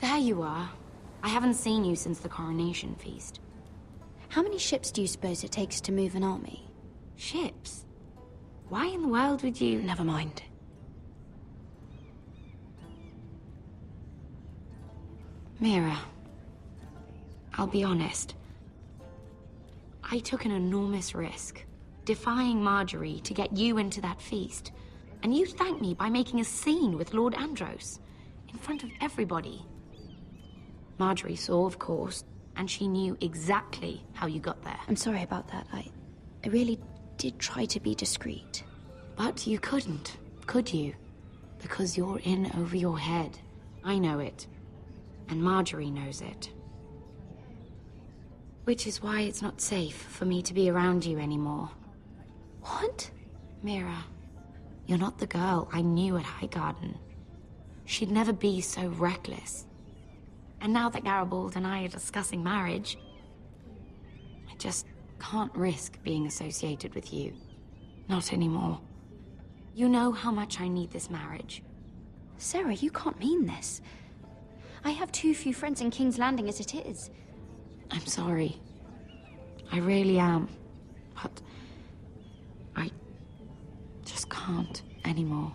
There you are. I haven't seen you since the coronation feast. How many ships do you suppose it takes to move an army? Ships? Why in the world would you... Never mind. Mira, I'll be honest. I took an enormous risk, defying Marjorie to get you into that feast. And you thanked me by making a scene with Lord Andros, in front of everybody. Marjorie saw, of course, and she knew exactly how you got there. I'm sorry about that. I really did try to be discreet. But you couldn't, could you? Because you're in over your head. I know it. And Marjorie knows it. Which is why it's not safe for me to be around you anymore. What? Mira, you're not the girl I knew at Highgarden. She'd never be so reckless. And now that Garibald and I are discussing marriage, I just can't risk being associated with you. Not anymore. You know how much I need this marriage. Sarah, you can't mean this. I have too few friends in King's Landing as it is. I'm sorry. I really am. But I just can't anymore.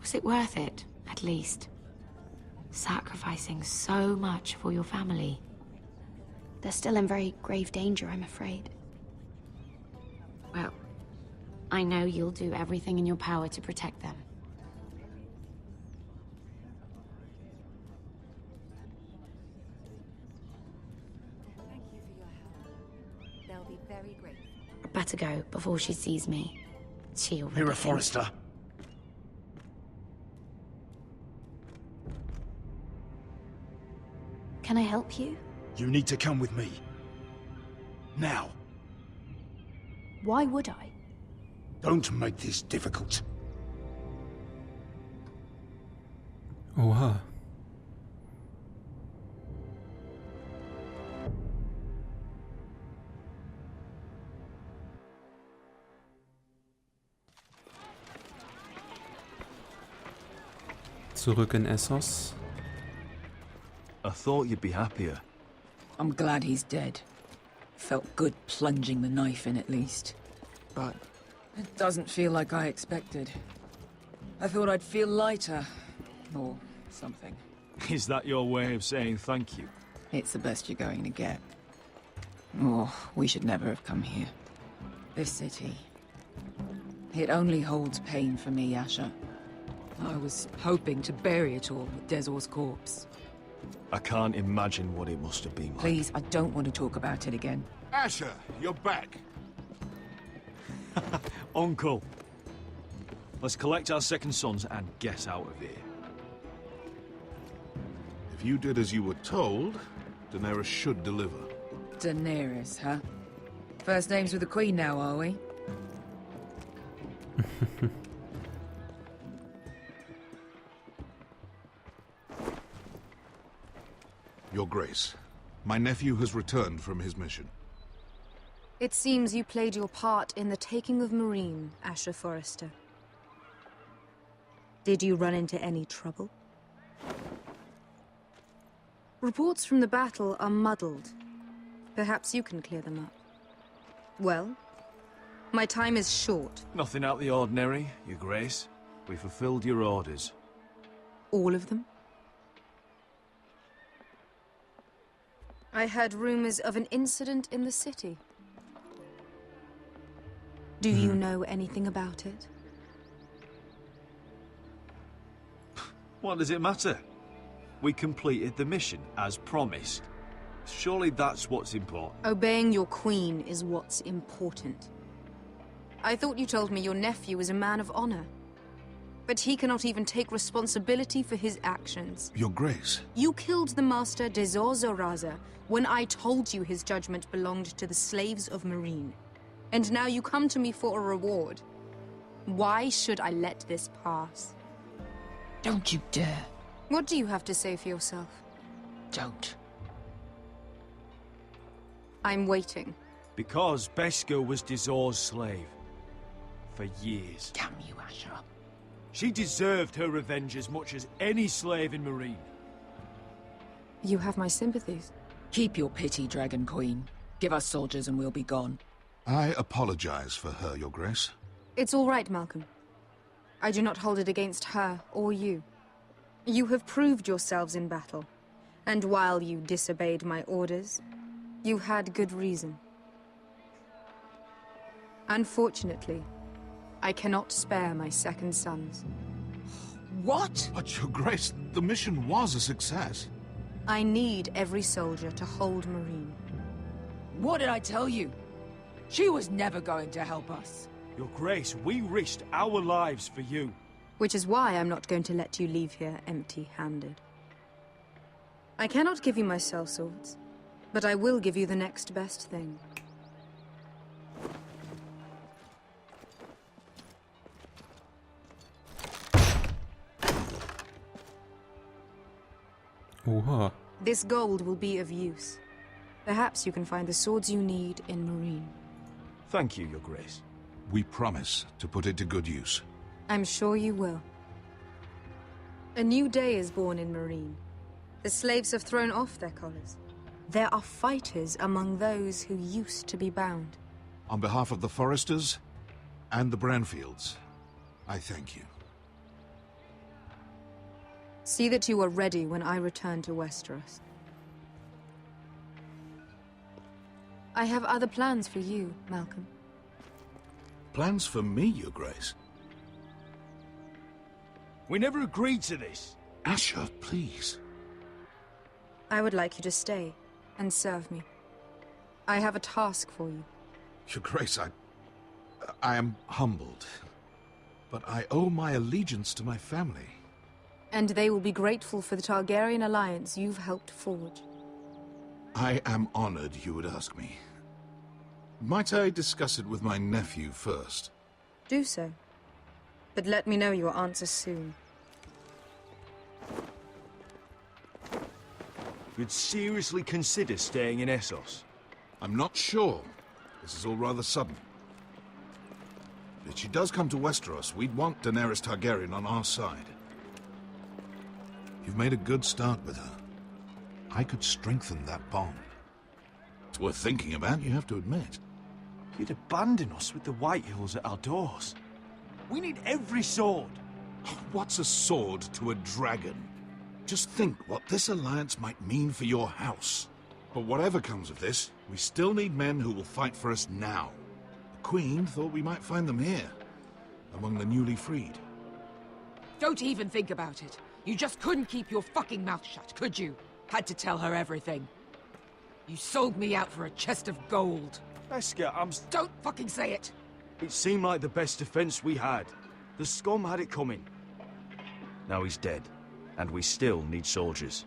Was it worth it, at least? Sacrificing so much for your family. They're still in very grave danger, I'm afraid. Well, I know you'll do everything in your power to protect them. Thank you for your help. They'll be very grateful. Better go before she sees me. She already Mira thinks- Forrester. Can I help you? You need to come with me. Now. Why would I? Don't make this difficult. Oha. Zurück in Essos. I thought you'd be happier. I'm glad he's dead. Felt good plunging the knife in at least. But it doesn't feel like I expected. I thought I'd feel lighter. Or something. Is that your way of saying thank you? It's the best you're going to get. Oh, we should never have come here. This city. It only holds pain for me, Asher. I was hoping to bury it all with Dezor's corpse. I can't imagine what it must have been like. Please, I don't want to talk about it again. Asher, you're back. Uncle. Let's collect our second sons and get out of here. If you did as you were told, Daenerys should deliver. Daenerys, huh? First names with the Queen now, are we? Your Grace, my nephew has returned from his mission. It seems you played your part in the taking of Marine, Asher Forrester. Did you run into any trouble? Reports from the battle are muddled. Perhaps you can clear them up. Well, my time is short. Nothing out of the ordinary, Your Grace. We fulfilled your orders. All of them? I heard rumors of an incident in the city. Do you know anything about it? What does it matter? We completed the mission, as promised. Surely that's what's important. Obeying your queen is what's important. I thought you told me your nephew is a man of honor. But he cannot even take responsibility for his actions. Your Grace. You killed the master Dezor Zoraza when I told you his judgment belonged to the slaves of Marine. And now you come to me for a reward. Why should I let this pass? Don't you dare. What do you have to say for yourself? Don't. I'm waiting. Because Beskar was Dezor's slave. For years. Damn you, Asher. She deserved her revenge as much as any slave in Marine. You have my sympathies. Keep your pity, Dragon Queen. Give us soldiers and we'll be gone. I apologize for her, Your Grace. It's all right, Malcolm. I do not hold it against her or you. You have proved yourselves in battle, and while you disobeyed my orders, you had good reason. Unfortunately, I cannot spare my second sons. What? But, Your Grace, the mission was a success. I need every soldier to hold Marine. What did I tell you? She was never going to help us. Your Grace, we risked our lives for you. Which is why I'm not going to let you leave here empty-handed. I cannot give you my sellswords, but I will give you the next best thing. Oha. This gold will be of use. Perhaps you can find the swords you need in Marine. Thank you, Your Grace. We promise to put it to good use. I'm sure you will. A new day is born in Marine. The slaves have thrown off their collars. There are fighters among those who used to be bound. On behalf of the Foresters and the Branfields, I thank you. See that you are ready when I return to Westeros. I have other plans for you, Malcolm. Plans for me, Your Grace? We never agreed to this. Asher, please. I would like you to stay and serve me. I have a task for you. Your Grace, I am humbled. But I owe my allegiance to my family. And they will be grateful for the Targaryen alliance you've helped forge. I am honored you would ask me. Might I discuss it with my nephew first? Do so. But let me know your answer soon. You'd seriously consider staying in Essos? I'm not sure. This is all rather sudden. If she does come to Westeros, we'd want Daenerys Targaryen on our side. You've made a good start with her. I could strengthen that bond. It's worth thinking about, you have to admit. You'd abandon us with the White Hills at our doors. We need every sword. What's a sword to a dragon? Just think what this alliance might mean for your house. But whatever comes of this, we still need men who will fight for us now. The Queen thought we might find them here, among the newly freed. Don't even think about it. You just couldn't keep your fucking mouth shut, could you? Had to tell her everything. You sold me out for a chest of gold. Beskha, Don't fucking say it! It seemed like the best defense we had. The scum had it coming. Now he's dead, and we still need soldiers.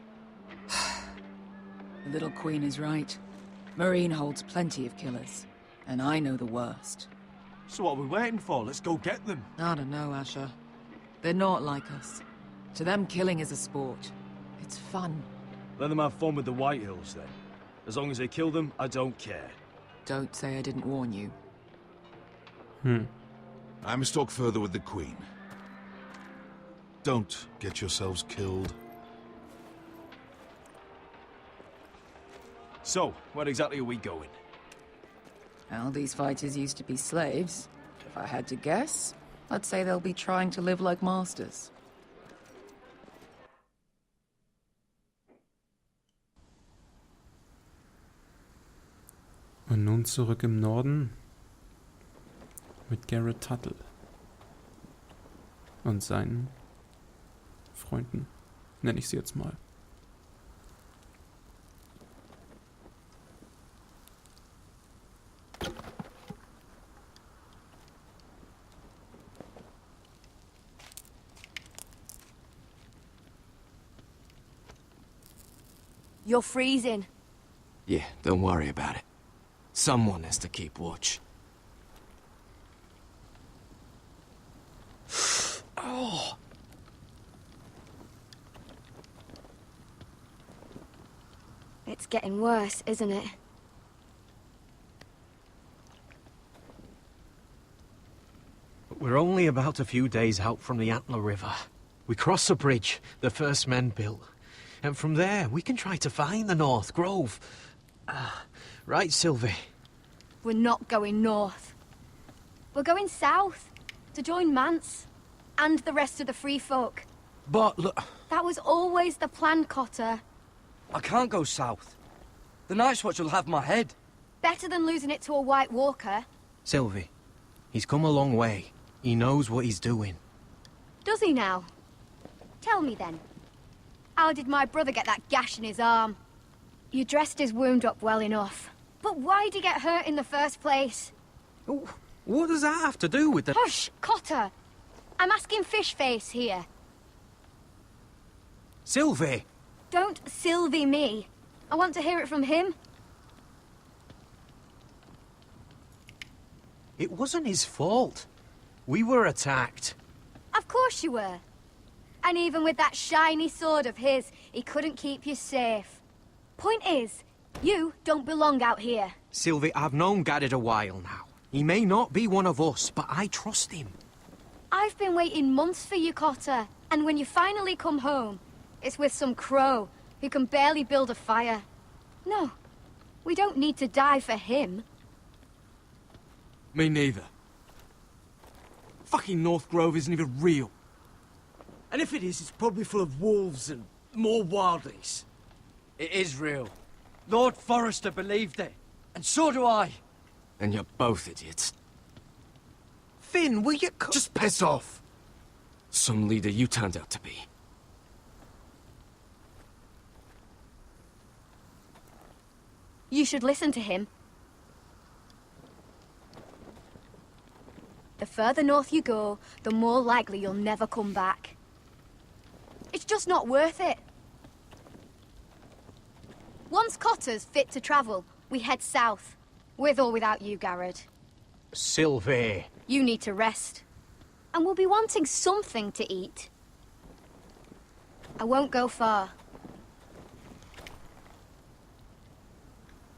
The little queen is right. Marine holds plenty of killers, and I know the worst. So what are we waiting for? Let's go get them. I don't know, Asher. They're not like us. To them, killing is a sport. It's fun. Let them have fun with the White Hills, then. As long as they kill them, I don't care. Don't say I didn't warn you. I must talk further with the Queen. Don't get yourselves killed. So, where exactly are we going? Well, these fighters used to be slaves. If I had to guess, I'd say they'll be trying to live like masters. Und nun zurück im Norden mit Garrett Tuttle und seinen Freunden, nenne ich sie jetzt mal. You're freezing. Yeah, don't worry about it. Someone has to keep watch. Oh. It's getting worse, isn't it? We're only about a few days out from the Antler River. We cross the bridge the first men built. And from there, we can try to find the North Grove. Right, Sylvie? We're not going north. We're going south, to join Mance, and the rest of the free folk. But look... That was always the plan, Cotter. I can't go south. The Night's Watch will have my head. Better than losing it to a White Walker. Sylvie, he's come a long way. He knows what he's doing. Does he now? Tell me then. How did my brother get that gash in his arm? You dressed his wound up well enough. But why'd he get hurt in the first place? What does that have to do with the... Hush, Cotter! I'm asking Fishface here. Sylvie! Don't Sylvie me. I want to hear it from him. It wasn't his fault. We were attacked. Of course you were. And even with that shiny sword of his, he couldn't keep you safe. Point is, you don't belong out here. Sylvie, I've known Garrett a while now. He may not be one of us, but I trust him. I've been waiting months for you, Cotter. And when you finally come home, it's with some crow who can barely build a fire. No, we don't need to die for him. Me neither. Fucking North Grove isn't even real. And if it is, it's probably full of wolves and more wildlings. It is real. Lord Forrester believed it. And so do I. And you're both idiots. Finn, will you... Just piss off! Some leader you turned out to be. You should listen to him. The further north you go, the more likely you'll never come back. It's just not worth it. Once Cotter's fit to travel, we head south. With or without you, Garrett. Sylvie. You need to rest. And we'll be wanting something to eat. I won't go far.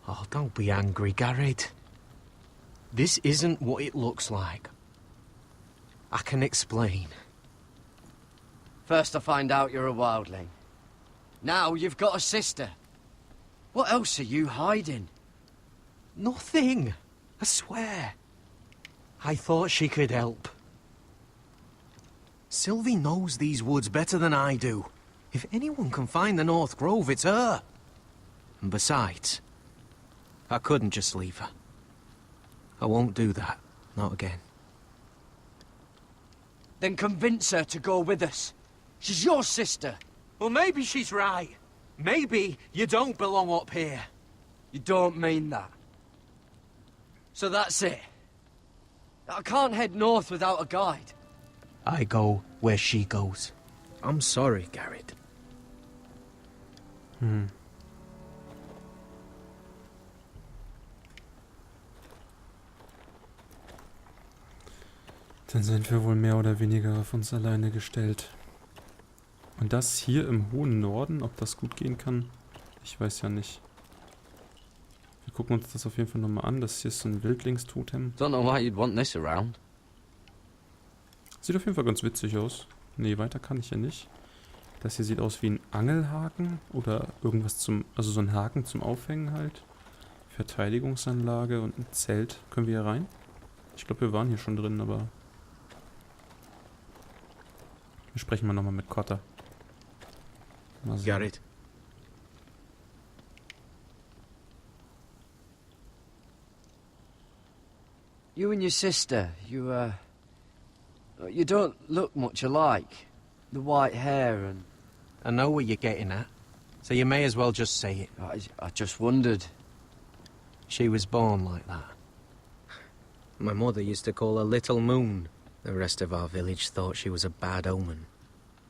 Oh, don't be angry, Garrett. This isn't what it looks like. I can explain. First I find out you're a wildling. Now you've got a sister. What else are you hiding? Nothing. I swear. I thought she could help. Sylvie knows these woods better than I do. If anyone can find the North Grove, it's her. And besides, I couldn't just leave her. I won't do that. Not again. Then convince her to go with us. She's your sister. Well, maybe she's right. Maybe you don't belong up here. You don't mean that. So that's it. I can't head north without a guide. I go where she goes. I'm sorry, Garrett. Dann sind wir wohl mehr oder weniger auf uns alleine gestellt. Und das hier im hohen Norden, ob das gut gehen kann, ich weiß ja nicht. Wir gucken uns das auf jeden Fall nochmal an. Das hier ist so ein Wildlingstotem. Don't know why you'd want this around. Sieht auf jeden Fall ganz witzig aus. Nee, weiter kann ich ja nicht. Das hier sieht aus wie ein Angelhaken oder irgendwas zum, also so ein Haken zum Aufhängen halt. Verteidigungsanlage und ein Zelt. Können wir hier rein? Ich glaube, wir waren hier schon drin, aber... Wir sprechen mal nochmal mit Cotter. Mal sehen. Garrett. You and your sister, you don't look much alike. The white hair and... I know what you're getting at, so you may as well just say it. I just wondered. She was born like that. My mother used to call her Little Moon. The rest of our village thought she was a bad omen.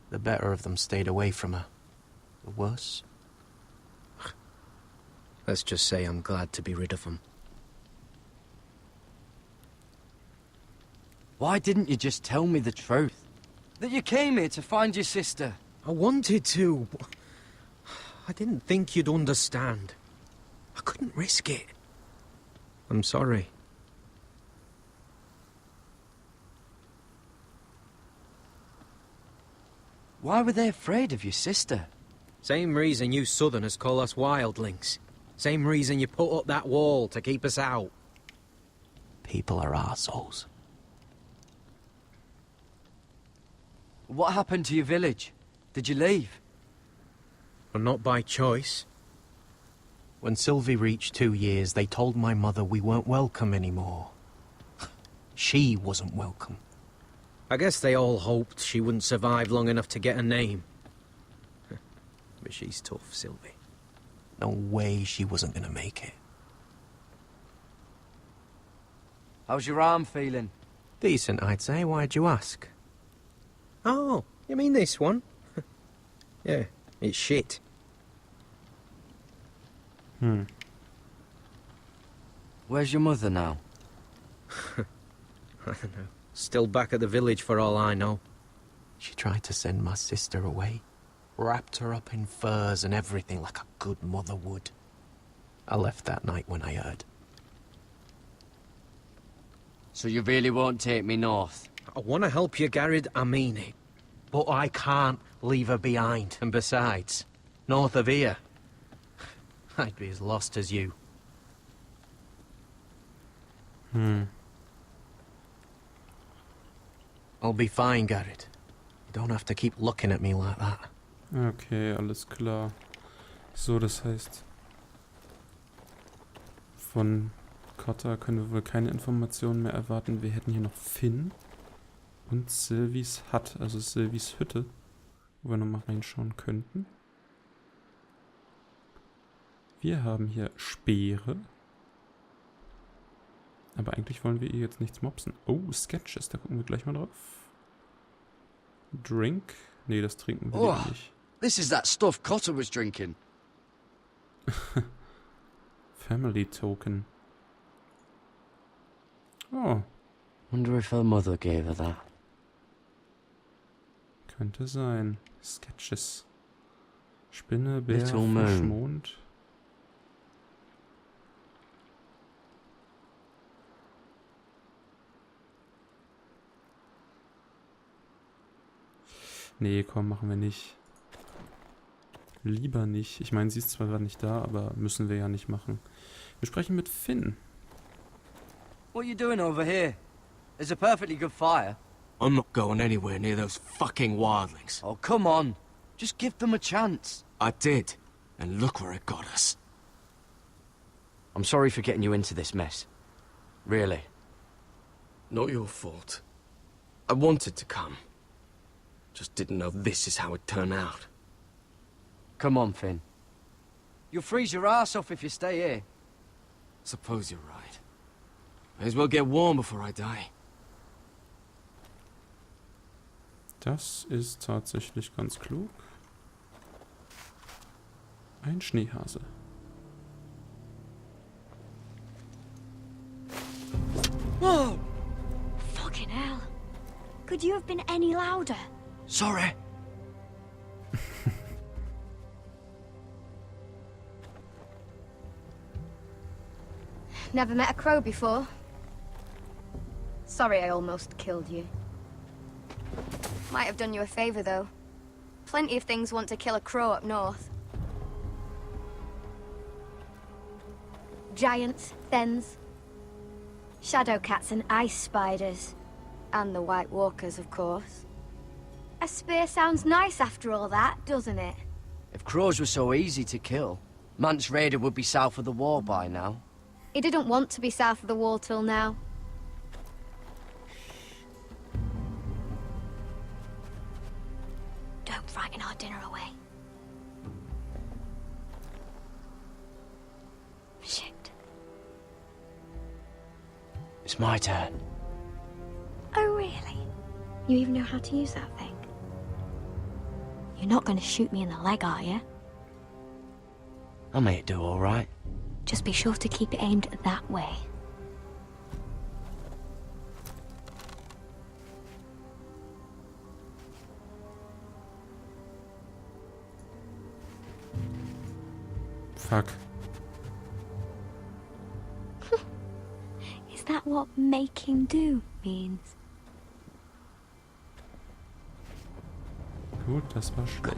The better of them stayed away from her. The worse? Let's just say I'm glad to be rid of them. Why didn't you just tell me the truth? That you came here to find your sister? I wanted to, but I didn't think you'd understand. I couldn't risk it. I'm sorry. Why were they afraid of your sister? Same reason you Southerners call us wildlings. Same reason you put up that wall to keep us out. People are arseholes. What happened to your village? Did you leave? Well, not by choice. When Sylvie reached 2 years, they told my mother we weren't welcome anymore. She wasn't welcome. I guess they all hoped she wouldn't survive long enough to get a name. But she's tough, Sylvie. No way she wasn't gonna make it. How's your arm feeling? Decent, I'd say. Why'd you ask? Oh, you mean this one? Yeah, it's shit. Where's your mother now? I don't know. Still back at the village for all I know. She tried to send my sister away. Wrapped her up in furs and everything like a good mother would. I left that night when I heard. So you really won't take me north? I want to help you, Garrett, I mean it. But I can't leave her behind. And besides, north of here, I'd be as lost as you. I'll be fine, Garrett. You don't have to keep looking at me like that. Okay, alles klar. So, das heißt, von Cotta können wir wohl keine Informationen mehr erwarten. Wir hätten hier noch Finn und Sylvies Hut, also Sylvies Hütte, wo wir nochmal reinschauen könnten. Wir haben hier Speere. Aber eigentlich wollen wir ihr jetzt nichts mopsen. Oh, Sketches, da gucken wir gleich mal drauf. Drink? Nee, das trinken wir lieber nicht. This is that stuff Cotta was drinking. Family Token. Oh. Wonder if her mother gave her that. Könnte sein. Sketches. Spinne, Bär, Little Fisch, Moon. Mond. Nee, komm, machen wir nicht. Lieber nicht. Ich meine, sie ist zwar gerade nicht da, aber müssen wir ja nicht machen. Wir sprechen mit Finn. What are you doing over here? There's a perfectly good fire. I'm not going anywhere near those fucking wildlings. Oh, come on. Just give them a chance. I did, and look where it got us. I'm sorry for getting you into this mess. Really. Not your fault. I wanted to come. Just didn't know this is how it'd turn out. Come on, Finn. You'll freeze your ass off if you stay here. Suppose you're right. May as well get warm before I die. Das ist tatsächlich ganz klug. Ein Schneehase. Whoa! Fucking hell. Could you have been any louder? Sorry. Never met a crow before. Sorry I almost killed you. Might have done you a favor, though. Plenty of things want to kill a crow up north. Giants, thens, shadow cats and ice spiders. And the White Walkers, of course. A spear sounds nice after all that, doesn't it? If crows were so easy to kill, Mance Raider would be south of the wall by now. He didn't want to be south of the wall till now. Don't frighten our dinner away. Shit. It's my turn. Oh, really? You even know how to use that thing? You're not going to shoot me in the leg, are you? I may do all right. Just be sure to keep it aimed that way. Fuck. Is that what making do means? Gut, das war schlecht.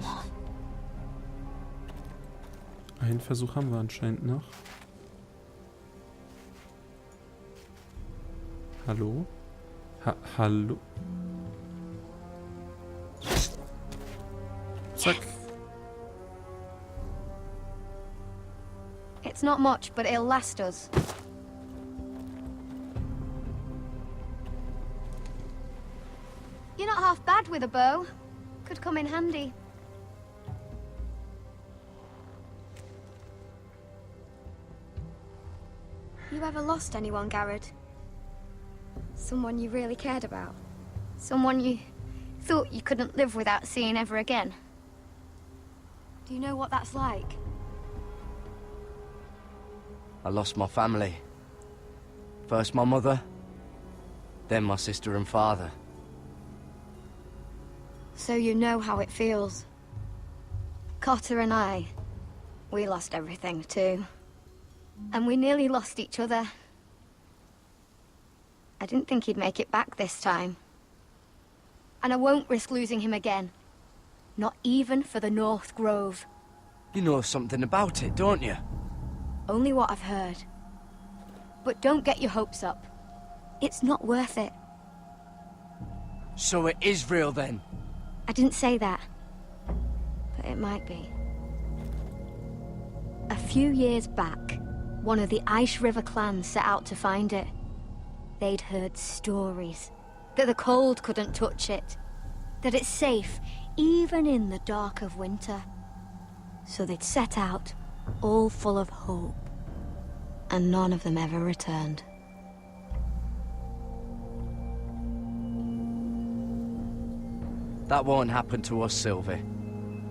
Einen Versuch haben wir anscheinend noch. Hallo? Hallo? Zack. It's not much, but it'll last us. You're not half bad with a bow. Could come in handy. You ever lost anyone, Garrett? Someone you really cared about? Someone you thought you couldn't live without seeing ever again? Do you know what that's like? I lost my family. First my mother, then my sister and father. So you know how it feels. Cotter and I, we lost everything too. And we nearly lost each other. I didn't think he'd make it back this time. And I won't risk losing him again. Not even for the North Grove. You know something about it, don't you? Only what I've heard. But don't get your hopes up. It's not worth it. So it is real then? I didn't say that. But it might be. A few years back, one of the Ice River clans set out to find it. They'd heard stories. That the cold couldn't touch it. That it's safe, even in the dark of winter. So they'd set out, all full of hope. And none of them ever returned. That won't happen to us, Sylvie.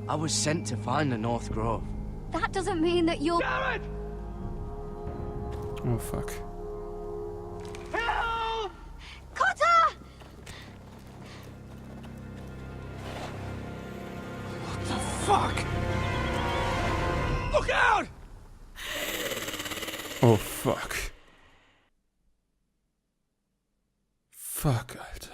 I was sent to find the North Grove. That doesn't mean that you'll... Garrett! Oh, fuck. Help! Cotter! What the fuck? Look out! Oh, fuck. Fuck, Alter.